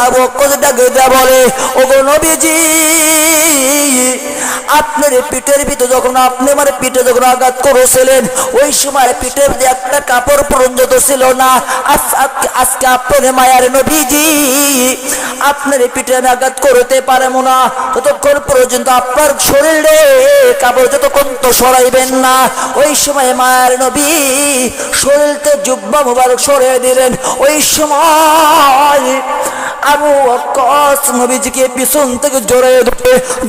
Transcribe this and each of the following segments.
আবু বকর ডাকে বলে, ওগো নবীজি, আপনার পিঠের ভিতরে যখন আপনি আমার পিঠে যখন আঘাত করেছিলেন, ওই সময় পিঠের মধ্যে একটা কাপড় পর্যন্ত ছিল না। আজকে আপনার মায়ার নবীজি, আপনার পিঠে আমি আঘাত করতে পারবো না ততক্ষণ পর্যন্ত আপনার শরীরে কাপড় যতক্ষণ তো সরাইবেন না। ওই সময় মায়ার নবী শরীরতে জুব্বা মুবারক সরিয়ে দিলেন। ওই সময় আবু বকর নবীজিকে পিছন থেকে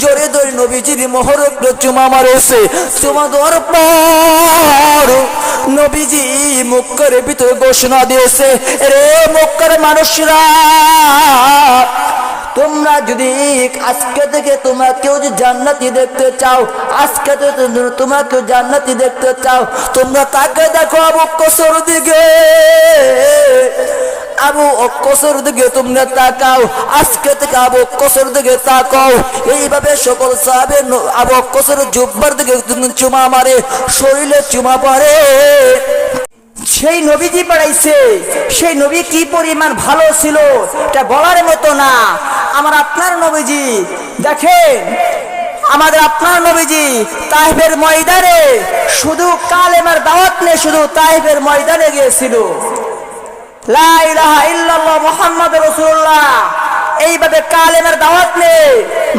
জড়িয়ে ধরে নবীজির মোহর চুমা মারেছে। চুমা দেওয়ার পর নবীজি মক্কার ভিতরে ঘোষণা দিয়েছে, রে মক্কার মানুষরা, তোমরা যদি আজকে থেকে তোমরা কেউ যদি জান্নাতি দেখতে চাও, আজকে থেকে তোমরা কেউ জান্নাতি দেখতে চাও, তোমরা তাকে দেখো আবু বকরের দিকে, আবু বকরের দিকে তোমরা তাকাও, আজকে থেকে আবু বকরের দিকে তাকাও। এইভাবে সকল সাহাবে আবু বকরের জুব্বার দিকে চুমা মারে, শরীরে চুমা পড়ে। সেই নবীজি পড়াইছে, সেই নবী কি পরিমাণ ভালো ছিল এটা বলার মতো না। আমার আপনার নবীজি দেখেন, আমাদের আপনার নবীজি তাইফের ময়দানে শুধু কালেমার দাওয়াত নিয়ে শুধু তাইফের ময়দানে গিয়েছিল। লা ইলাহা ইল্লাল্লাহ মুহাম্মাদুর রাসূলুল্লাহ এইভাবে কালেমার দাওয়াত নিয়ে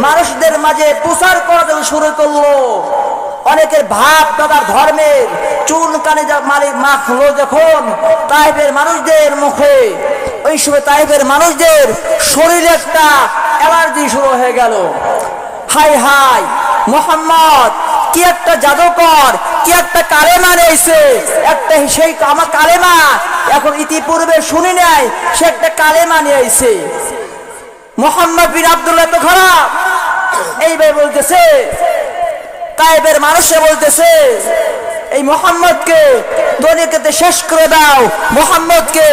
মানুষদের মাঝে প্রচার করা শুরু করলো। অনেকের ভাব দাদার ধর্মের চুল কানে মালিক মাখলো যখন তাইফের মানুষদের মুখে, ওই সময় তাইফের মানুষদের শরীরে একটা অ্যালার্জি শুরু হয়ে গেল। হাই হাই, মোহাম্মদ কি একটা জাদুকর, কি একটা কালেমা নিয়েছে, একটা সেই আমার কালেমা এখন ইতিপূর্বে শুনি নাই, সে একটা কালেমা নিয়েছে। মোহাম্মদ বিন আব্দুল্লাহ তো খারাপ, এইভাবে বলতেছে। তাইফের মানুষে বলতেছে, এই মোহাম্মদকে দুনিয়াতে শেষ করে দাও, মোহাম্মদকে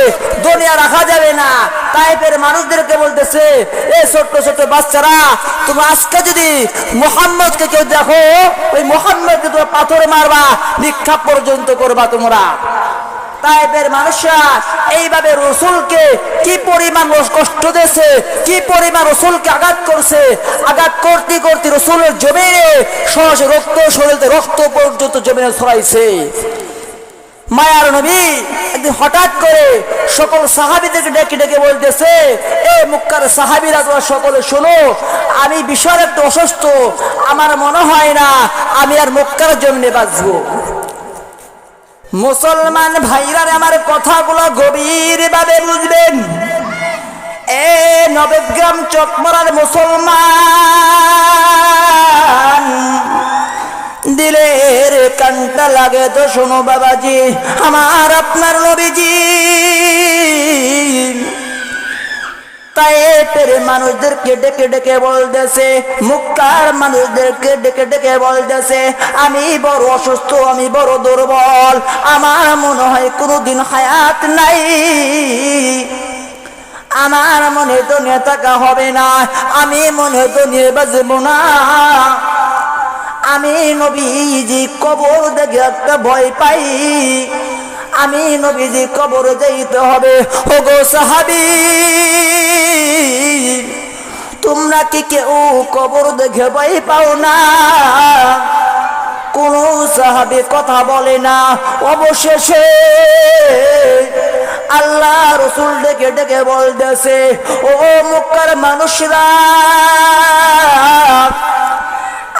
দুনিয়া রাখা যাবে না। তাইফের মানুষদেরকে বলতেছে, এই ছোট্ট ছোট্ট বাচ্চারা, তুমি আজকে যদি মোহাম্মদকে কেউ দেখো, ওই মোহাম্মদকে তোমরা পাথর মারবা, নিক্ষেপ পর্যন্ত করবা তোমরা। তাইফের মানুষরা এইভাবে রসুলকে কি পরিমাণ কষ্ট দিয়েছে, কি পরিমাণ রসুলকে আঘাত করছে। আঘাত করতে করতে রসুলের জমিনে সহজ রক্ত, শরীরে রক্ত পর্যন্ত জমিনে ছড়াইছে। মায়ার নবী একদিন হঠাৎ করে সকল সাহাবীদেরকে ডেকে ডেকে বলতেছে, এ মক্কার সাহাবীরা তোমরা সকলে শোনো, আমি বিশাল একটু অসুস্থ, আমার মনে হয় না আমি আর মক্কার জমিনে বাঁচবো। মুসলমান ভাইরা আমার কথাগুলো গভীর ভাবে বুঝবেন। এ নবগ্রাম চকমরার মুসলমান, দিলের কানটা লাগে তো শোনো বাবাজি, আমার আপনার নবীজি তাইফের মানুষদেরকে ডেকে ডেকে বলতেছে, মক্কার মানুষদেরকে ডেকে ডেকে বলতেছে, আমি বড় অসুস্থ, আমি বড় দুর্বল, আমার মনে হয় কোনোদিন হায়াত নাই, আমার মনে দুনিয়া থাকা হবে না, আমি মনে দুনিয়া বাঁচব না, আমি নবীজি কবর দেখে একটা ভয় পাই, আমি নবীজি কবর যাইতে হবে। ওগো সাহাবী, তোমরা কি কেউ কবর দেখে ভয় পাও না? কোন সাহাবী কথা বলে না। অবশেষে আল্লাহ রসুল ডেকে ডেকে বলতেছে, ও মক্কার মানুষরা,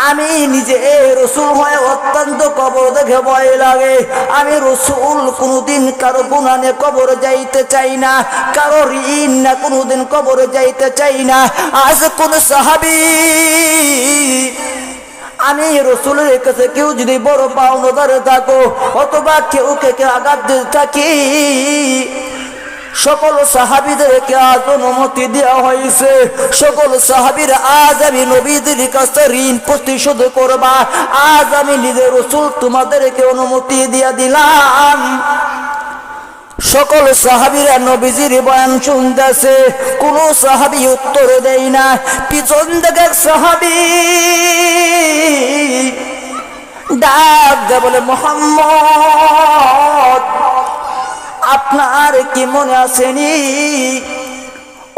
আমি নিজে রসুল হয়ে অত্যন্ত কবর দেখে ভয় লাগে। আমি রসুল কোনদিন কারো গুনাহ নিয়ে কবর যাইতে চাই না, কারো ঋণ না কোনদিন কবর যাইতে চাই না। আজ কোন সাহাবী, আমি রসুলের কাছে কেউ যদি বড় পাওনাদার থাকো, অথবা কেউ কে আঘাত দিতে থাকি, সকল সাহাবীদেরকে আজ অনুমতি দেওয়া হয়েছে, সকল সাহাবীরা আজ আমি নবীদের কাছে ঋণ প্রতিশোধ করবা। আজ আমি নিজের রসুল তোমাদেরকে অনুমতি দিয়ে দিলাম। সকল সাহাবীরা নবীজির বয়ান শুনতেছে, কোন সাহাবী উত্তর দেয় না। পিছন থেকে সাহাবী ডাক দেয়, বলে, মোহাম্মদ, আপনার কি মনে আসেনি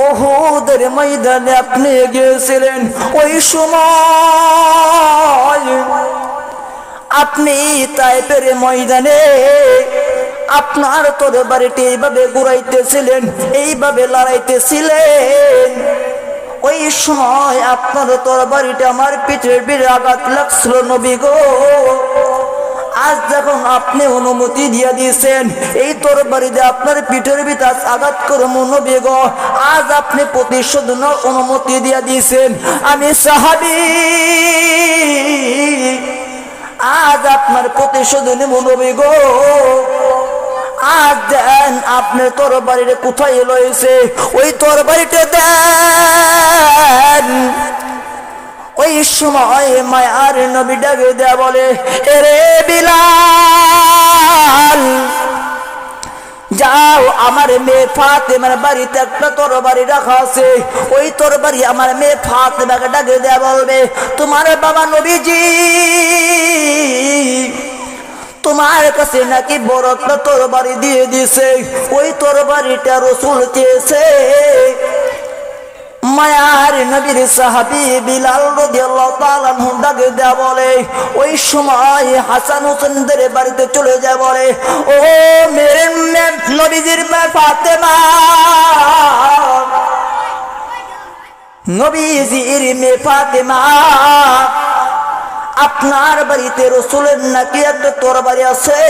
উহুদের ময়দানে আপনি গিয়েছিলেন, ওই সময় আপনি তায়েফের ময়দানে আপনার তরবারিটি এইভাবে ঘুরাইতেছিলেন, এইভাবে লড়াইতেছিলেন। ওই সময় আপনার তরবারিটা আমার পিঠের ভিতরে আঘাত লাগছিল নবী গো। আজ যখন আপনি অনুমতি দিয়ে দিয়েছেন এই তরবারিতে আপনার পিঠের ভিতর আঘাত করবো নবী গো, আজ আপনি প্রতিশোধ নেওয়ার অনুমতি দিয়ে দিয়েছেন। আমি সাহাবী, আজ আপনার প্রতিশোধ নেব নবী গো। আজ দেন আপনার তরবারিটা কোথায় রয়েছে, ওই তরবারিটা দেন। ওই সময় মায়ার নবী ডাকে দেয়া বলে, এরে বিলাল, যাও আমার মেয়ে ফাতেমার বাড়িতে একটা তরবারি রাখা আছে, ওই তরবারি আমার মেয়ে ফাতেমাকে ডাকে দেয়া বলবে, তোমার বাবা নবীজি তোমার কাছে নাকি বড় একটা তরবারি দিয়ে দিছে, ওই তরবারিটা রাসূল চেয়েছে। মায়ার নবীর সাহাবী বিলাল রাদিয়াল্লাহু তাআলা আনহু ডাকে দেয়া বলে, ওই সময় হাসান হোসেনদের বাড়িতে চলে যায়, বলে ও মেরে নবীজির মা ফাতেমা, নবীজির মেয়ে ফাতেমা, আপনার বাড়িতে রাসূলের নাকি একটা তরবারি আছে,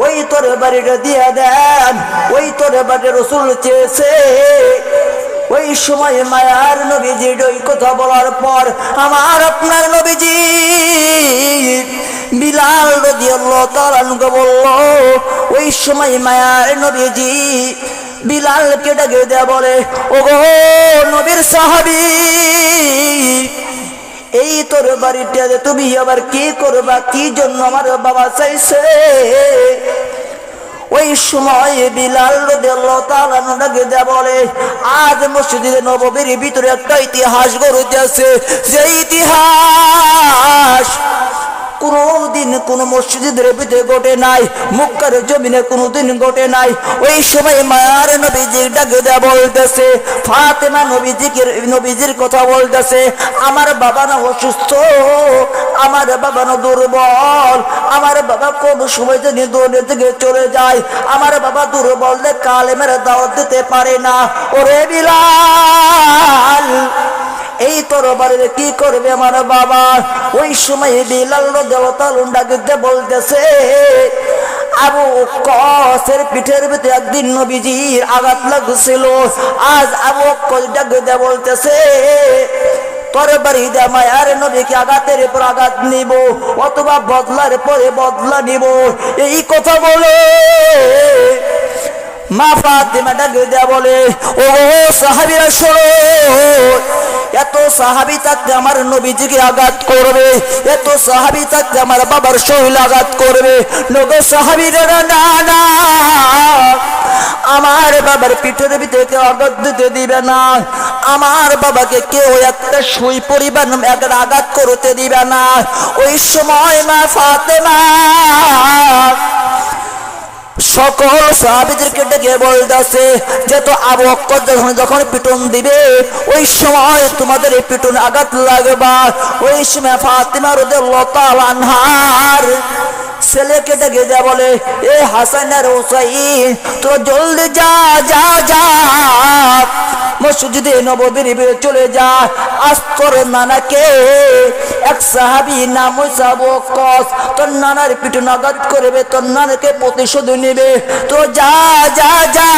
ওই তরবারিটা দিয়ে দেন, ওই তরবারি রাসূল চেয়েছে। ওই সময় মায়ার নবীজি ওই কথা বলার পর আমার আপনার নবীজি বিলাল রাদিয়াল্লাহু তাআলা আনহু বলল, ওই সময় মায়ার নবীজি বিলালকে ডাকে দেয়া বলে, ওগো নবীর সাহাবী, এই তরবারিটাতে তুমি আবার কি করবা, কি জন্য আমার বাবা চাইছে? ওই সময় বিলাল রাদিয়াল্লাহু তাআলা ডাকে দেয়া বলে, আজ মসজিদে নববীর ভিতরে একটা ইতিহাস গড়তে আছে, যে ইতিহাস কোনদিন কোন মসজিদের ভিতরে ঘটে নাই, মক্কার জমিনে কোনদিন ঘটে নাই। ওই সময় মায়ার নবীজি ডাকে দেয়া বলতেছে, ফাতেমা নবীজির কথা বলতেছে, আমার বাবা না অসুস্থ, আমার বাবা না দুর্বল, আমার বাবা কোন সময় যদি দৌড়ে থেকে চলে যায়, আমার বাবা দুর্বল, কালেমের দাওয়াত দিতে পারে না। ওরে বিলাল, এই তরবারিতে কি করবে আমার বাবা? ওই সময় বিলাল রাদিয়াল্লাহু তাআলা ডাকে বলতেছে, আবু ওয়াক্কাসের পিঠের ভিতরে একদিন নবীজির আঘাত লাগছিল, আজ আবু ওয়াক্কাস ডাকে বলতেছে, তরবারি দিয়ে মায়ার নবীকে আঘাতের পর আঘাত নিব, অথবা বদলার পরে বদলা নিব। এই কথা বলে মা ফাতেমা ডাকে দেয়া বলে, ও সাহাবীরা শোনো, এত সাহাবী থাকতে আমার নবীজিকে আঘাত করবে, এত সাহাবী থাকতে আমার বাবার শরীরে আঘাত করবে, নগো সাহাবীরা না না, আমার বাবার পিঠের ভিতরে কেউ আঘাত দিতে দিবে না, আমার বাবাকে কেউ একটা সুই পরিমাণ একটা আঘাত করতে দিবে না। ওই সময় মা ফাতেমা সকল সাহাবীদেরকে ডেকে বলতেছে, যে তো আবু বকর যখন পিটন দিবে, ওই সময় তোমাদের এই পিটন আঘাত লাগবা। ওই সময় ফাতেমা রাদিয়াল্লাহু তাআলা আনহার ছেলেকে ডেকে দেয়া বলে, এ হাসান আর হুসাইন, তো জলদি যা যা যা মসজিদে নববীর ভিতরে চলে যা, আজ তোর নানাকে এক সাহাবী নাম হইছে আবু ওয়াক্কাস, তোর নানার পিটন আঘাত করবে, তোর নানাকে প্রতিশোধ নেবে, তো যা যা যা,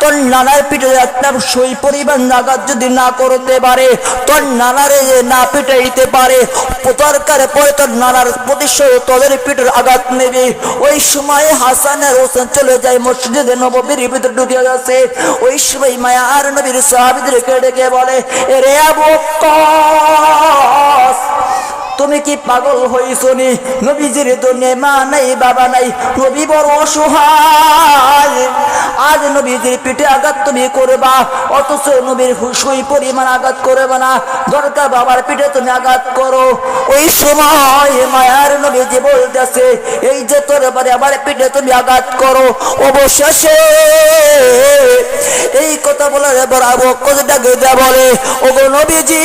তোর নানার পিঠে একটা সই পরিমাণ আঘাত যদি না করতে পারে, তোর নানারে না পিটাইতে পারে, দরকার পরে তোর নানার প্রতিশোধ তোদের পিঠের আঘাত নেবে। ওই সময় হাসান আর হোসেন চলে যায় মসজিদে নববীর ভিতরে ঢুকে গেছে। ওই সময় মায়ার নবীর সাহাবীদেরকে ডেকে বলে, এরে আবু ওয়াক্কাস, তুমি কি পাগল হইছো নি? নবীজির দুনিয়ায় মা নাই বাবা নাই, নবী বড় অসহায়। আজ নবীজির পিঠে আঘাত তুমি করবা, অথচ নবীর সুই পরিমাণ আঘাত করবে না। দরকার বাবার পিঠে তুমি আঘাত করো। ওই সময় মায়ার নবীজি বলতেছে, এই যে তোর আমার পিঠে তুমি আঘাত করো। অবশেষে এই কথা বলার পর আবু বকর ডাকে দেয়া বলে, ওগো নবীজি,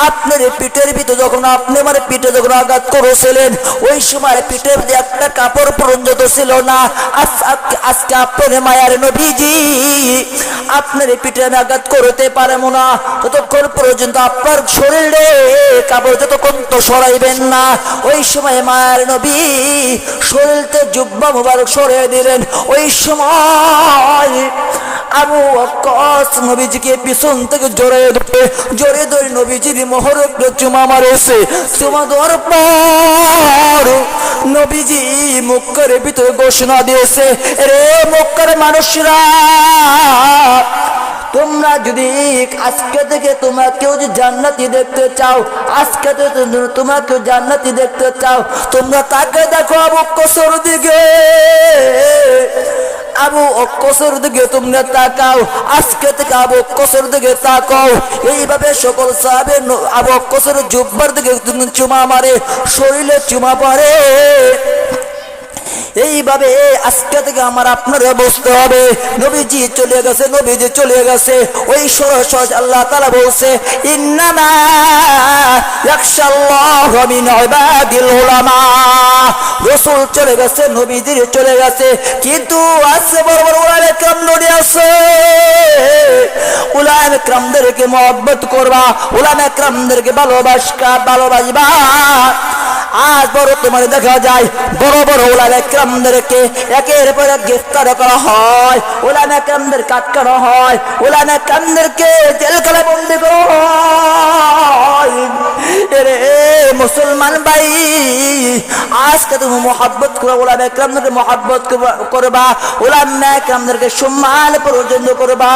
আপনার পিঠের ভিতরে যখন আপনি আমার পিঠে যখন আঘাত করেছিলেন, ওই সময় পিঠের মধ্যে একটা কাপড় পর্যন্ত ছিল না। আজকে আপনার মায়ার নবীজি, আপনার পিঠে আমি আঘাত করতে পারবো না ততক্ষণ পর্যন্ত আপনার শরীরে কাপড় যতক্ষণ তো সরাইবেন না। ওই সময় মায়ার নবী শরীরতে জুব্বা মুবারক সরিয়ে দিলেন। ওই সময় আবু বকর নবীজিকে পিছন থেকে জড়িয়ে ধরে নবীজির মোহরক চুমা মারেছে। চুমা দেওয়ার পর নবীজি মক্কার ভিতরে ঘোষণা দিয়েছে, রে মক্কার মানুষরা, তোমরা যদি আজকে থেকে তোমরা কেউ যদি জান্নাতি দেখতে চাও, আজকে তোমরা কেউ জান্নাতি দেখতে চাও, তোমরা তাকে দেখো আবু বকরের দিকে। আবু বকরের দিকে তোমরা তাকাও, আজকে থেকে আবু বকরের দিকে তাকাও। এইভাবে সকল সাহাবে আবু বকরের জুব্বার দিকে চুমা মারে, শরীরে চুমা পড়ে। এইভাবে আজকে থেকে আমার আপনারা বুঝতে হবে, নবীজি চলে গেছে, নবীজি চলে গেছে। ওই সরাসরি আল্লাহ তাআলা বলছে, ইন্নামা ইয়াখশাল্লাহু মিন ইবাদিল উলামা। রাসূল চলে গেছে, নবীজি চলে গেছে, কিন্তু আছে বড় বড় উলামায়ে কেরাম নড়ে আছে। উলামায়ে কেরামদেরকে মহব্বত করবা, উলামায়ে কেরামদেরকে ভালোবাসবা। আজ বড় তোমার দেখা যায় বড় বড় উলামায়ে কেরামদেরকে একের পর এক গ্রেফতার করা হয়, উলামায়ে কেরামদের কাটকানো হয়, উলামায়ে কেরামদেরকে জেলখানায় বন্দী করা হয়। এরে মুসলমান ভাই, আজকে তুমি মহব্বত করবা, উলামায়ে কেরামদেরকে মহব্বত করবা, উলামায়ে কেরামদেরকে সম্মান পর্যন্ত করবা।